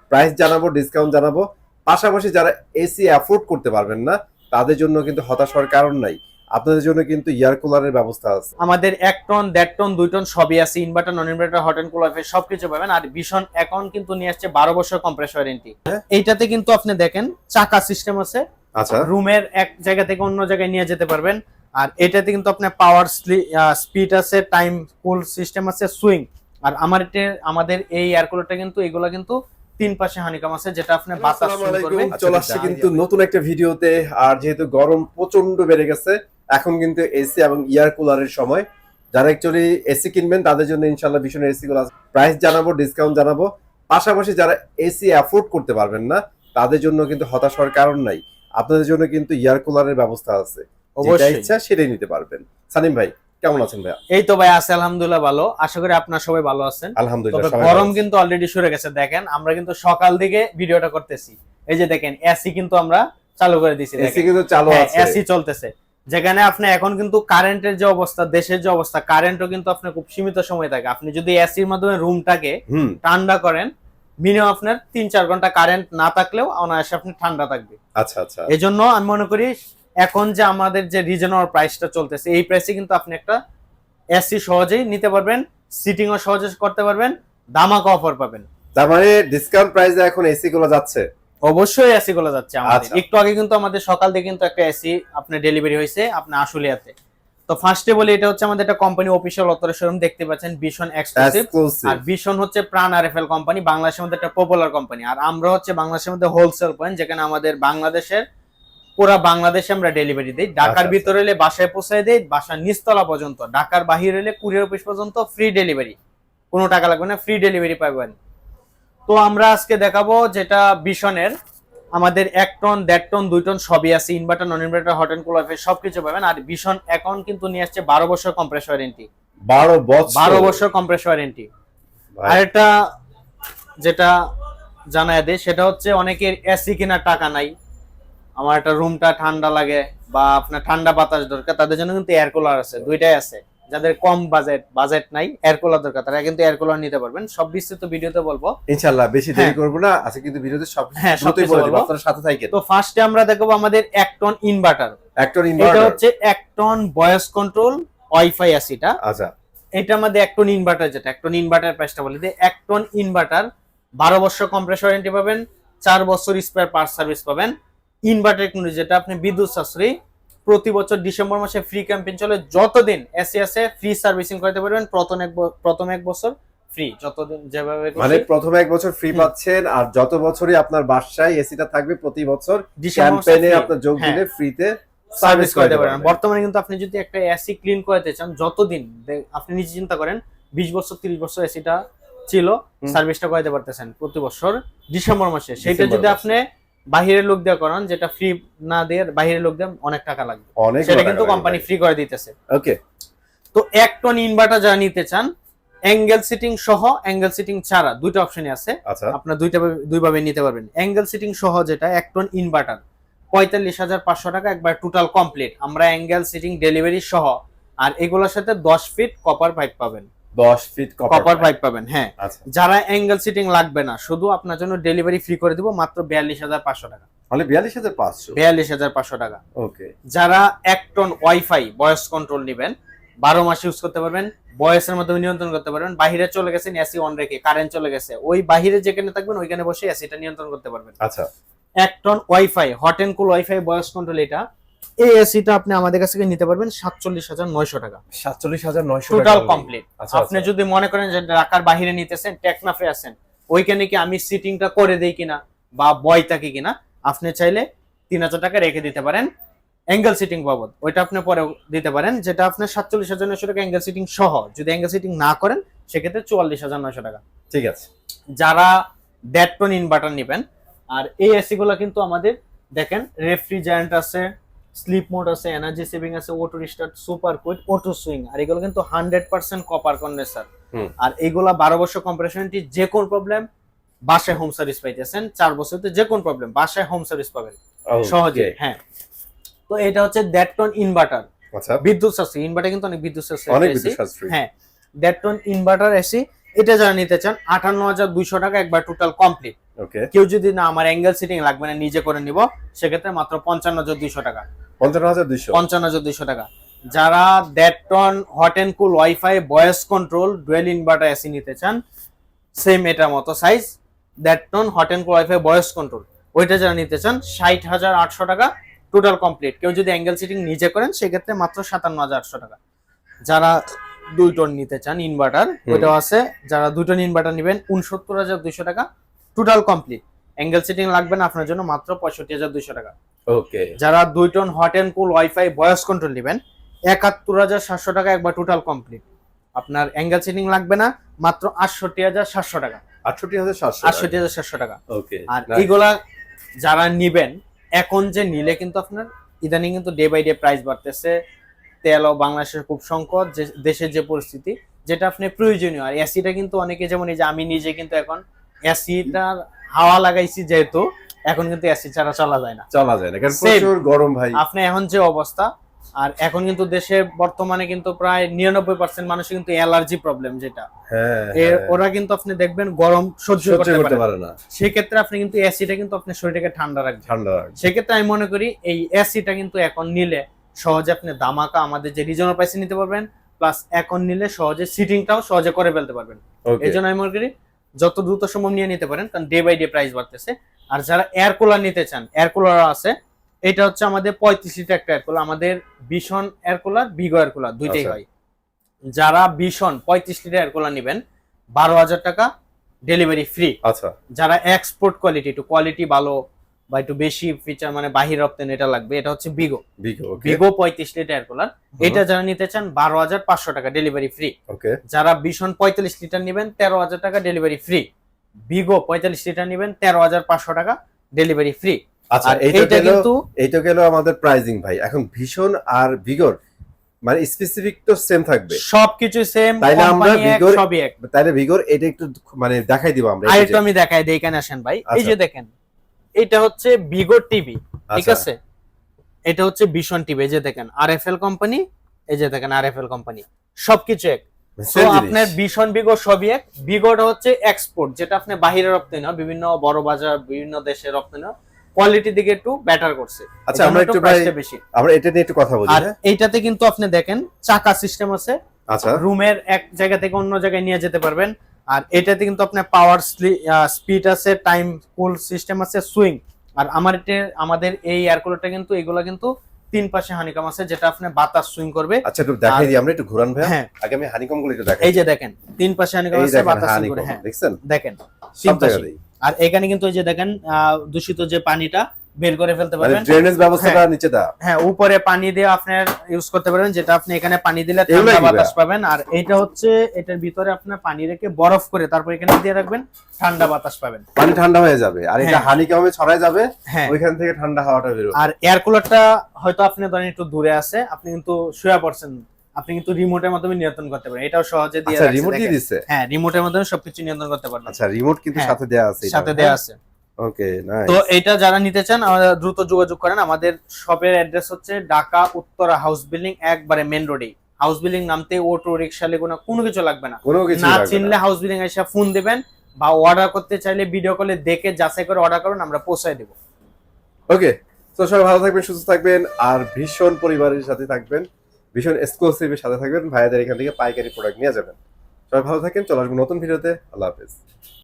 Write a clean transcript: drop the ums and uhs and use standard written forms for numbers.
Price জানাবো, discount জানাবো। পাশাপাশি যারা এসি অ্যাফোর্ড করতে পারবেন না তাদের জন্য কিন্তু হতাশ হওয়ার কারণ নাই, আপনাদের জন্য কিন্তু এয়ার কুলারের ব্যবস্থা আছে। আমাদের 1 টন 1.5 টন 2 টন সবই আছে, inverter non inverter hot and cooler সবকিছু পাবেন। আর ভীষণ এখন কিন্তু নিয়ে আসছে 12 বছর কম্প্রেসর ওয়ারেন্টি। এইটাতে কিন্তু আপনি দেখেন চাকা সিস্টেম আছে, আচ্ছা, রুমের এক জায়গা থেকে অন্য জায়গায় নিয়ে যেতে পারবেন। আর এটাতে কিন্তু আপনার পাওয়ার স্পিড আছে, টাইম কুল সিস্টেম আছে, সুইং। আর আমাদের এই এয়ার কুলারটা কিন্তু এগুলা কিন্তু 3 পাশে হানিকম আছে, যেটা আপনি বাতাস সুইং করবে। চলে আসছে কিন্তু নতুন একটা ভিডিওতে। আর যেহেতু গরম প্রচন্ড বেড়ে গেছে, এখন কিন্তু এসি এবং এয়ার কুলারের সময়। যারা অ্যাকচুয়ালি এসি কিনবেন তাদের জন্য ইনশাআল্লাহ ভীষণের এসি গুলো প্রাইস জানাবো, ডিসকাউন্ট জানাবো। পাশাপাশি যারা এসি অ্যাফোর্ড করতে পারবেন না তাদের জন্য কিন্তু হতাশ হওয়ার কারণ নাই, আপনাদের জন্য কিন্তু এয়ার কুলারের ব্যবস্থা আছে। যেটা ইচ্ছা সেটাই নিতে পারবেন। সানিম ভাই কেমন আছেন ভাইয়া? এই তো ভাই আছে আলহামদুলিল্লাহ ভালো, আশা করি আপনারা সবাই ভালো আছেন। আলহামদুলিল্লাহ। তবে গরম কিন্তু অলরেডি শুরু হয়ে গেছে, দেখেন আমরা কিন্তু সকাল দিকে ভিডিওটা করতেছি। এই যে দেখেন এসি কিন্তু আমরা চালু করে দিয়েছি, এসি কিন্তু চালু আছে, এসি চলতেছে। যেখানে আপনি এখন কিন্তু কারেন্টের যে অবস্থা, দেশের যে অবস্থা, কারেন্টও কিন্তু আপনার খুব সীমিত সময় থাকে। আপনি যদি এসির মাধ্যমে রুমটাকে ঠান্ডা করেন, মিনিমাম আপনার 3-4 ঘন্টা কারেন্ট না থাকলেও অনায়াসে আপনি ঠান্ডা থাকবে। আচ্ছা আচ্ছা। এই জন্য আমি মনে করি এখন যে আমাদের যে রিজনেবল প্রাইসটা চলতেছে, এই প্রাইসে কিন্তু আপনি একটা এসি সহজেই নিতে পারবেন, সিটিংও সহজে করতে পারবেন, দামাকা অফার পাবেন। তার মানে ডিসকাউন্ট প্রাইসে এখন এসি গুলো যাচ্ছে? অবশ্যই এসি গুলো যাচ্ছে আমাদের। একটু আগে কিন্তু আমাদের সকাল থেকে কিন্তু একটা এসি আপনার ডেলিভারি হয়েছে আপনার আশুলিয়াতে। তো ফার্স্টে বলি, এটা হচ্ছে আমাদের একটা কোম্পানি অফিশিয়াল অথরাইজড শোরুম, দেখতে পাচ্ছেন ভীষণ এক্সক্লুসিভ। আর ভীষণ হচ্ছে প্রাণ আরএফএল কোম্পানি, বাংলাদেশের মধ্যে একটা পপুলার কোম্পানি। আর আমরা হচ্ছে বাংলাদেশের মধ্যে হোলসেল পয়েন্ট, যেখানে আমাদের বাংলাদেশের পুরা বাংলাদেশে আমরা ডেলিভারি দিই। ঢাকার ভিতরে এলে বাসায় পৌঁছায় দেই, বাসার নিচতলা পর্যন্ত। ঢাকার বাহিরে এলে কুরিয়ার অফিস পর্যন্ত ফ্রি ডেলিভারি, কোনো টাকা লাগবে না, ফ্রি ডেলিভারি পাবেন। তো আমরা আজকে দেখাবো যেটা ভীষণের, আমাদের 1 টন 1.5 টন 2 টন সবই আছে, inverter non inverter hot and cooler সবকিছু পাবেন। আর ভীষণ এখন কিন্তু নিয়ে আসছে 12 বছর কম্প্রেসর ওয়ারেন্টি। 12 বছর কম্প্রেসর ওয়ারেন্টি। আর এটা যেটা জানায় দেয় সেটা হচ্ছে, অনেকের এসি কেনার টাকা নাই, আমার একটা রুমটা ঠান্ডা লাগে বা আপনার ঠান্ডা বাতাস দরকার, তাদের জন্য কিন্তু এয়ার কুলার আছে, দুইটাই আছে। যাদের কম বাজেট নাই, এয়ার কুলার দরকার, তারা কিন্তু এয়ার কুলার নিতে পারবেন। সব বিস্তারিত ভিডিওতে বলবো ইনশাআল্লাহ, বেশি দেরি করব না আজকে, কিন্তু ভিডিওতে সব দ্রুতই বলে দেব, আপনারা সাথে থাকেন। তো ফার্স্টে আমরা দেখব আমাদের 1 টন ইনভার্টার। 1 টন ইনভার্টার, এটা হচ্ছে 1 টন ভয়েস কন্ট্রোল ওয়াইফাই এসিটা। আচ্ছা, এটা আমাদের 1 টন ইনভার্টার, যেটা 1 টন ইনভার্টার প্রাইসটা বলে দিই। 1 টন ইনভার্টার 12 বছর কম্প্রেসর ওয়ারেন্টি পাবেন, 4 বছর স্পেয়ার পার্টস সার্ভিস পাবেন। ইনভার্টার টেকনোলজি, যেটা আপনি বিদ্যুৎ সাশ্রয়ী, প্রতি বছর ডিসেম্বর মাসে ফ্রি ক্যাম্পেইন চলে, যতদিন এসি আছে ফ্রি সার্ভিসিং করতে পারবেন। প্রথম এক বছর ফ্রি, যতদিন যেভাবে, মানে প্রথম 1 বছর ফ্রি পাচ্ছেন। আর যত বছরই আপনার বাসায় এসিটা থাকবে প্রতি বছর ক্যাম্পেইনে আপনার যোগ দিলে ফ্রিতে সার্ভিস করতে পারবেন। বর্তমানে কিন্তু আপনি যদি একটা এসি ক্লিন করতে চান, যতদিন আপনি নিজে চিন্তা করেন, 20 বছর 30 বছর এসিটা ছিল, সার্ভিসটা করতে পারতেছেন প্রতি বছর ডিসেম্বর মাসে। সেটা যদি আপনি বাহিরের লোক দিয়ে করান, যেটা ফ্রি না দিয়ে বাহিরের লোক দিয়ে অনেক টাকা লাগবে, সেটা কিন্তু কোম্পানি ফ্রি করে দিতেছে। ওকে। তো 1 টন ইনভার্টার যারা নিতে চান, অ্যাঙ্গেল সিটিং সহ অ্যাঙ্গেল সিটিং ছাড়া দুইটা অপশনই আছে, আপনারা দুইভাবে নিতে পারবেন। অ্যাঙ্গেল সিটিং সহ যেটা 1 টন ইনভার্টার 45,500 টাকা একবার টোটাল কমপ্লিট, আমরা অ্যাঙ্গেল সিটিং ডেলিভারি সহ। আর এগুলোর সাথে 10 ফিট কপার পাইপ পাবেন, 10 ফিট কপার পাইপ পাবেন। হ্যাঁ, যারা অ্যাঙ্গেল সিটিং লাগবে না, শুধু আপনার জন্য ডেলিভারি ফ্রি করে দিব মাত্র 42,500 টাকা। মানে 42,500, 42,500 টাকা। ওকে। যারা 1 টন ওয়াইফাই ভয়েস কন্ট্রোল নেবেন, 12 মাস ইউজ করতে পারবেন, ভয়েসের মাধ্যমে নিয়ন্ত্রণ করতে পারবেন। বাইরে চলে গেছেন, এসি অন রেখে কারেন্ট চলে গেছে, ওই বাইরে যেখানে থাকবেন ওইখানে বসে এসিটা নিয়ন্ত্রণ করতে পারবেন। আচ্ছা, 1 ton wifi hot and cool wifi voice control, এটা এই এসিটা আপনি আমাদের কাছ থেকে নিতে পারবেন 47,900 টাকা। 47,900 টোটাল কমপ্লিট। আপনি যদি মনে করেন যে ঢাকার বাইরে নিতেছেন, টেকনাফে আছেন, ওইখানে কি আমি সিটিংটা করে দেই কিনা বা বয় থাকে কিনা, আপনি চাইলে 3,000 টাকা রেখে দিতে পারেন অ্যাঙ্গেল সিটিং বাবদ, ওইটা আপনি পরে দিতে পারেন। যেটা আপনার 47,900 টাকা অ্যাঙ্গেল সিটিং সহ। যদি অ্যাঙ্গেল সিটিং না করেন সেক্ষেত্রে 44,900 টাকা। ঠিক আছে। যারা 1.5 টন ইনভার্টার নেবেন, আর এই এসি গুলো কিন্তু আমাদের দেখেন রেফ্রিজারেন্ট আছে, স্লিপ মোড আছে, এনার্জি সেভিং আছে, auto restart, super quick, auto swing. আর এগুলো কিন্তু 100% কপার কন্ডেন্সার। আর এগুলা 12 বছর কম্প্রেসর ওয়ারেন্টি, যে কোন প্রবলেম বাসায় হোম সার্ভিস পাইতেছেন। 4 বছরতে যে কোন প্রবলেম বাসায় হোম সার্ভিস পাবেন সহজে। হ্যাঁ, তো এটা হচ্ছে 1.5 টন ইনভার্টার। আচ্ছা, বিদ্যুৎ সাশ্রয়ী ইনভার্টার কিন্তু অনেক বিদ্যুৎ সাশ্রয়ী। হ্যাঁ, 1.5 টন ইনভার্টার এসি। এটা যারা নিতে চান 58,200 টাকা একবার টোটাল কমপ্লিট। ওকে, কেউ যদি না আমার অ্যাঙ্গেল সিটিং লাগবে না নিজে করে নিব, সেক্ষেত্রে মাত্র 55,200 টাকা। 55,200 টাকা। যারা দ্যাটটন hot and cool wifi voice control dual inverter AC নিতে চান, সেম এটার মতো সাইজ, দ্যাটটন hot and cool wifi voice control, ওইটা যারা নিতে চান 60,800 টাকা টোটাল কমপ্লিট। কেউ যদি অ্যাঙ্গেল সিটিং নিজে করেন সেক্ষেত্রে মাত্র 57,800 টাকা। যারা 2 টন নিতে চান ইনভার্টার, ওইটাও আছে। যারা 2 টন ইনভার্টার নেবেন 69,200 টাকা টোটাল কমপ্লিট। অ্যাঙ্গেল সিটিং লাগবে না আপনার জন্য, মাত্র 65,200 টাকা। ওকে, যারা 2 ton hot and cool wifi voice control নেবেন 71,700 টাকা একবার টোটাল কমপ্লিট। আপনার অ্যাঙ্গেল সিটিং লাগবে না, মাত্র 68,700 টাকা। 68,700 টাকা। ওকে, আর এইগুলা যারা নিবেন, এখন যে নিলে কিন্তু আপনার ইদানিং কিন্তু ডে বাই ডে প্রাইস বাড়তেছে, তেল ও বাংলাদেশের খুব সংকট, যে দেশের যে পরিস্থিতি, যেটা আপনি প্রয়োজনীয়। আর এসিটা কিন্তু অনেকে, যেমন এই যে আমি নিজে কিন্তু এখন এসিটার হাওয়া লাগাইছি, যেহেতু এখন কিন্তু এসি ছাড়া চলা যায় না, কারণ প্রচুর গরম ভাই। আপনি এখন যে অবস্থা, আর এখন কিন্তু দেশে বর্তমানে কিন্তু প্রায় 99% মানুষের কিন্তু অ্যালার্জি প্রবলেম, যেটা ওরা কিন্তু আপনি দেখবেন গরম সহ্য করতে পারে না। সেক্ষেত্রে আপনি কিন্তু এসিটা কিন্তু আপনার শরীরটাকে ঠান্ডা রাখবে। সেক্ষেত্রে আমি মনে করি এই এসিটা কিন্তু এখন নিলে সহজে আপনি দামাকা আমাদের যে রিজনাল প্রাইসে নিতে পারবেন, প্লাস এখন নিলে সহজে সিটিংটাও সহজে করে ফেলতে পারবেন। এই জন্য আমি মনে করি যত দ্রুত সম্ভব নিয়ে নিতে পারেন, কারণ ডে বাই ডে প্রাইস বাড়তেছে। আর যারা এয়ার কুলার নিতে চান, এয়ার কুলার আছে। এটা হচ্ছে আমাদের 35 লিটার একটা এয়ার কুলার, আমাদের ভিশন এয়ার কুলার, বিগো এয়ার কুলার দুইটাই হয়। যারা ভিশন 35 লিটার এয়ার কুলার নেবেন 12,000 টাকা ডেলিভারি ফ্রি। আচ্ছা, যারা এক্সপোর্ট কোয়ালিটি, একটু কোয়ালিটি ভালো বা একটু বেশি ফিচার, মানে বাহির রপ্তানি এটা লাগবে, এটা হচ্ছে বিগো 35 লিটার এয়ার কুলার। এটা যারা নিতে চান 12,500 টাকা ডেলিভারি ফ্রি। ওকে, যারা ভিশন 45 লিটার নেবেন 13,000 টাকা ডেলিভারি ফ্রি। বিগো 45 লিটার নেবেন 13,500 টাকা ডেলিভারি ফ্রি। আচ্ছা, এইটা গেল আমাদের প্রাইজিং ভাই। এখন ভীষণ আর ভিগর মানে স্পেসিফিক তো সেম থাকবে, সবকিছু সেম, তাইলে আমরা ভিগর সবই এক। তাইলে ভিগর এটা একটু মানে দেখাই দিব আমরা। আর একটু আমি দেখাই দেই, এখানে আসেন ভাই। এই যে দেখেন, এটা হচ্ছে ভিগো টিভি, ঠিক আছে? এটা হচ্ছে ভিশন টিভি, এই যে দেখেন আরএফএল কোম্পানি, এই যে দেখেন আরএফএল কোম্পানি, সবকিছু এক। তো আপনার ভিশন বিগো সবই এক। বিগোটা হচ্ছে এক্সপোর্ট, যেটা আপনি বাইরে রপ্তানি হয়, বিভিন্ন বড় বাজার, বিভিন্ন দেশে রপ্তানি হয়, কোয়ালিটি দিকে একটু বেটার করছে। আচ্ছা, আমরা একটু বেশি, আমরা এটা নিয়ে একটু কথা বলি। আর এইটাতে কিন্তু আপনি দেখেন চাকা সিস্টেম আছে। আচ্ছা, রুমের এক জায়গা থেকে অন্য জায়গায় নিয়ে যেতে পারবেন। আর এটাতে কিন্তু আপনার পাওয়ার স্পিড আছে, টাইম কুল সিস্টেম আছে, সুইং। আর আমাদের এই এয়ার কুলারটা কিন্তু এগুলা কিন্তু 3 পাশে হানিকম আছে, যেটা আপনি বাতাস সুইং করবে। আচ্ছা, একটু দেখাই দিই আমরা, একটু ঘোরান ভাই। আগে আমি হানিকম গুলো একটু দেখাই। এই যে দেখেন 3 পাশে হানিকম আছে, বাতাস সুইং করে। হ্যাঁ, দেখছেন, দেখেন 3 পাশে। আর এখানে কিন্তু এই যে দেখেন দূষিত যে পানিটা বের করে ফেলতে পারবেন, মানে ড্রেনেজ ব্যবস্থাটা নিচে দাও। হ্যাঁ, উপরে পানি দিয়ে আপনার ইউজ করতে পারবেন, যেটা আপনি এখানে পানি দিলে ঠান্ডা বাতাস পাবেন। আর এইটা হচ্ছে এটার ভিতরে আপনার পানি রেখে বরফ করে তারপর এখানে দিয়ে রাখবেন, ঠান্ডা বাতাস পাবেন, পানি ঠান্ডা হয়ে যাবে। আর এটা হানিকমে ছড়ায় যাবে, ওইখান থেকে ঠান্ডা হাওয়াটা বের হবে। আর এয়ার কুলারটা হয়তো আপনি ধরেন একটু দূরে আছে, আপনি কিন্তু শুয়ে পড়ছেন, আপনি কিন্তু রিমোটের মাধ্যমে নিয়ন্ত্রণ করতে পারেন। এটাও সহজে দিয়ে রাখছে। রিমোট দিয়ে দিছে? হ্যাঁ, রিমোটের মাধ্যমে সবকিছু নিয়ন্ত্রণ করতে পারবেন। আচ্ছা, রিমোট কিন্তু সাথে দেয়া আছে। সাথে দেয়া আছে। ওকে, নাইস। তো এটা যারা নিতে চান আমাদের দ্রুত যোগাযোগ করেন। আমাদের শপের অ্যাড্রেস হচ্ছে ঢাকা উত্তরা হাউস বিল্ডিং, একবারে মেইন রোডে। হাউস বিল্ডিং নামতে অটো রিকশা লেগুনা কোনো কিছু লাগবে না। না চিনলে হাউস বিল্ডিং এসে ফোন দিবেন, বা অর্ডার করতে চাইলে ভিডিও কলে দেখে যাচাই করে অর্ডার করুন, আমরা পৌঁছায় দেব। ওকে, তো সবাই ভালো থাকবেন, সুস্থ থাকবেন, আর ভীষণ পরিবারের সাথে থাকবেন, ভীষণ এক্সক্লুসিভের সাথে থাকবেন। ভাইয়াদের এখান থেকে পাইকারি প্রোডাক্ট নিয়ে যাবেন। সবাই ভালো থাকেন, চলে আসবো নতুন ভিডিওতে। আল্লাহ হাফেজ।